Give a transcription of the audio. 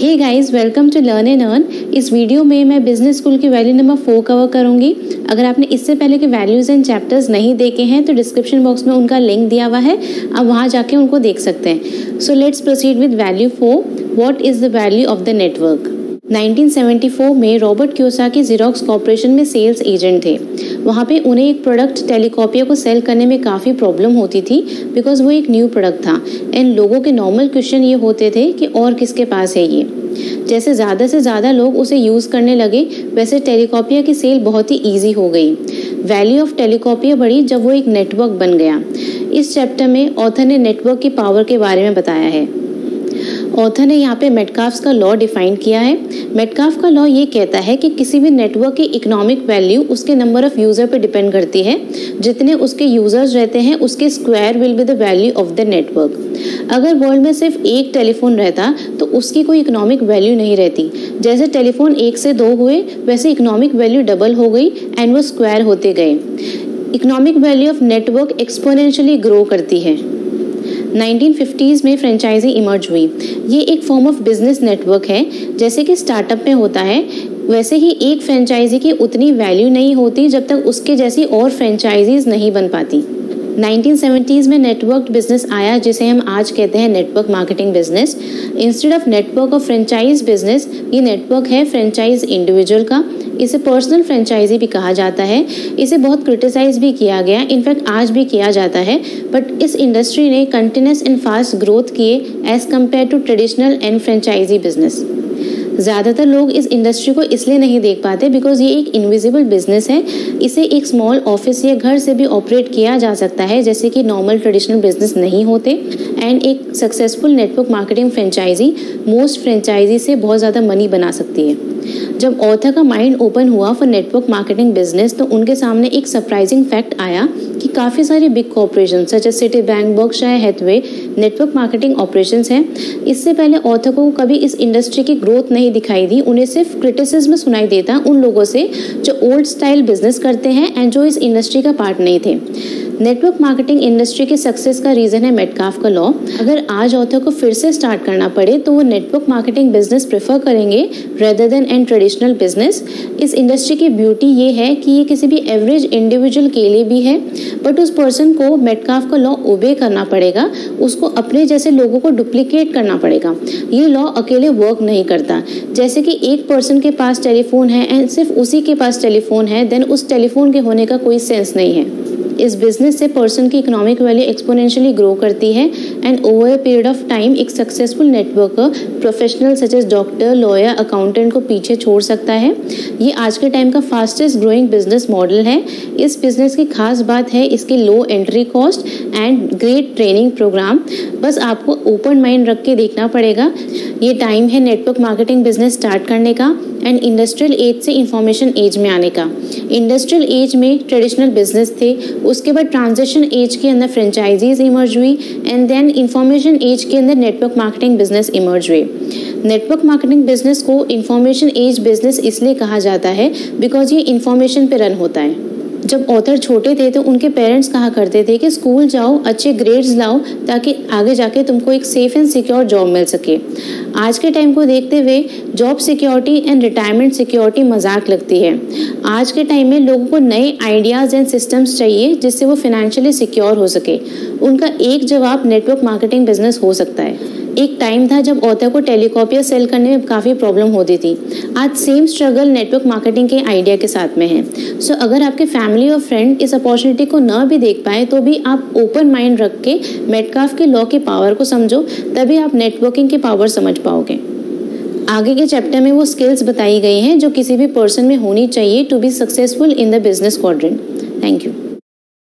Hey guys, welcome to learn and earn. इस video में मैं बिजनेस स्कूल की वैल्यू नंबर 4 कवर करूंगी। अगर आपने इससे पहले के वैल्यूज एंड चैप्टर्स नहीं देखे हैं तो डिस्क्रिप्शन बॉक्स में उनका लिंक दिया हुआ है, आप वहां जाके उनको देख सकते हैं। So let's proceed with value 4। What is the value of the network. 1974 में रॉबर्ट कियोसाकी ज़ेरॉक्स कॉर्पोरेशन में सेल्स एजेंट थे। वहाँ पे उन्हें एक प्रोडक्ट टेलीकॉपियर को सेल करने में काफ़ी प्रॉब्लम होती थी बिकॉज वो एक न्यू प्रोडक्ट था एंड लोगों के नॉर्मल क्वेश्चन ये होते थे कि और किसके पास है ये। जैसे ज़्यादा से ज़्यादा लोग उसे यूज़ करने लगे वैसे टेलीकॉपियर की सेल बहुत ही ईजी हो गई। वैल्यू ऑफ टेलीकॉपियर बढ़ी जब वो एक नेटवर्क बन गया। इस चैप्टर में ऑथर ने नेटवर्क की पावर के बारे में बताया है। ऑथर ने यहाँ पे मेटकाफ्स का लॉ डिफाइन किया है। मेटकाफ का लॉ ये कहता है कि किसी भी नेटवर्क की इकोनॉमिक वैल्यू उसके नंबर ऑफ यूजर पे डिपेंड करती है। जितने उसके यूजर्स रहते हैं उसके square will be the value of the network. अगर वर्ल्ड में सिर्फ एक टेलीफोन रहता तो उसकी कोई इकोनॉमिक वैल्यू नहीं रहती। जैसे टेलीफोन 1 से 2 हुए वैसे इकोनॉमिक वैल्यू डबल हो गई एंड वो स्क्वायर होते गए। Economic value of network exponentially grow करती है। 1950s में फ्रेंचाइजी इमर्ज हुई। ये एक फॉर्म ऑफ बिजनेस नेटवर्क है। जैसे कि स्टार्टअप में होता है वैसे ही एक फ्रेंचाइजी की उतनी वैल्यू नहीं होती जब तक उसके जैसी और फ्रेंचाइजीज नहीं बन पाती। 1970s में नेटवर्क बिजनेस आया जिसे हम आज कहते हैं network marketing business. Instead of network of franchise business ये नेटवर्क है फ्रेंचाइज इंडिविजुअल का। इसे पर्सनल फ्रेंचाइजी भी कहा जाता है। इसे बहुत क्रिटिसाइज भी किया गया, इनफैक्ट आज भी किया जाता है। बट इस इंडस्ट्री ने कंटिन्यूस एंड फास्ट ग्रोथ किए as compare to traditional and franchise business. ज़्यादातर लोग इस इंडस्ट्री को इसलिए नहीं देख पाते बिकॉज ये एक इनविजिबल बिजनेस है। इसे एक स्मॉल ऑफिस या घर से भी ऑपरेट किया जा सकता है जैसे कि नॉर्मल ट्रेडिशनल बिजनेस नहीं होते। एंड एक successful network marketing franchise most franchise से बहुत ज़्यादा मनी बना सकती है। जब ऑथर का माइंड ओपन हुआ फॉर नेटवर्क मार्केटिंग बिजनेस तो उनके सामने एक सरप्राइजिंग फैक्ट आया कि काफ़ी सारे big corporation such as Citibank, Berkshire Hathaway network marketing operations हैं। इससे पहले ऑथर को कभी इस इंडस्ट्री की ग्रोथ नहीं दिखाई दी। उन्हें सिर्फ क्रिटिसिज्म सुनाई देता उन लोगों से जो ओल्ड स्टाइल बिजनेस करते हैं एंड जो इस इंडस्ट्री का पार्ट नहीं थे। नेटवर्क मार्केटिंग इंडस्ट्री के सक्सेस का रीज़न है मेटकाफ का लॉ। अगर आज ऑथर को फिर से स्टार्ट करना पड़े तो वो नेटवर्क मार्केटिंग बिजनेस प्रेफर करेंगे rather than an traditional business. इस इंडस्ट्री की ब्यूटी ये है कि ये किसी भी एवरेज इंडिविजुअल के लिए भी है, बट उस पर्सन को मेटकाफ का लॉ ओबे करना पड़ेगा। उसको अपने जैसे लोगों को डुप्लीकेट करना पड़ेगा। ये लॉ अकेले वर्क नहीं करता। जैसे कि एक पर्सन के पास टेलीफोन है एंड सिर्फ उसी के पास टेलीफोन है, देन उस टेलीफोन के होने का कोई सेंस नहीं है। इस बिजनेस से पर्सन की इकोनॉमिक वैल्यू एक्सपोनेंशियली ग्रो करती है and over a period of time एक successful networker professional such as doctor, lawyer, accountant को पीछे छोड़ सकता है। ये आज के टाइम का फास्टेस्ट ग्रोइंग बिजनेस मॉडल है। इस बिजनेस की खास बात है इसकी low entry cost and great training programme. बस आपको ओपन माइंड रख के देखना पड़ेगा। ये टाइम है नेटवर्क मार्केटिंग बिजनेस स्टार्ट करने का एंड इंडस्ट्रियल एज से इंफॉर्मेशन एज में आने का। इंडस्ट्रियल एज में ट्रेडिशनल बिजनेस थे, उसके बाद ट्रांजिशन एज के अंदर फ्रेंचाइजीज इमर्ज हुई एंड देन इंफॉर्मेशन एज के अंदर नेटवर्क मार्केटिंग बिजनेस इमर्ज हुए। नेटवर्क मार्केटिंग बिजनेस को इंफॉर्मेशन एज बिजनेस इसलिए कहा जाता है बिकॉज ये इंफॉर्मेशन पे रन होता है। जब ऑथर छोटे थे तो उनके पेरेंट्स कहा करते थे कि स्कूल जाओ, अच्छे ग्रेड्स लाओ ताकि आगे जाके तुमको एक सेफ एंड सिक्योर जॉब मिल सके। आज के टाइम को देखते हुए job security and retirement security मजाक लगती है। आज के टाइम में लोगों को नए आइडियाज़ एंड सिस्टम्स चाहिए जिससे वो फाइनेंशियली सिक्योर हो सके। उनका एक जवाब नेटवर्क मार्केटिंग बिजनेस हो सकता है। एक टाइम था जब ऑथर को टेलीकॉपियर सेल करने में काफ़ी प्रॉब्लम होती थी। आज सेम स्ट्रगल नेटवर्क मार्केटिंग के आइडिया के साथ में है। सो अगर आपके फैमिली और फ्रेंड इस अपॉर्चुनिटी को न भी देख पाए तो भी आप ओपन माइंड रख के मेटकाफ के लॉ की पावर को समझो, तभी आप नेटवर्किंग की पावर समझ पाओगे। आगे के चैप्टर में वो स्किल्स बताई गई हैं जो किसी भी पर्सन में होनी चाहिए to be successful in the business quadrant. Thank you.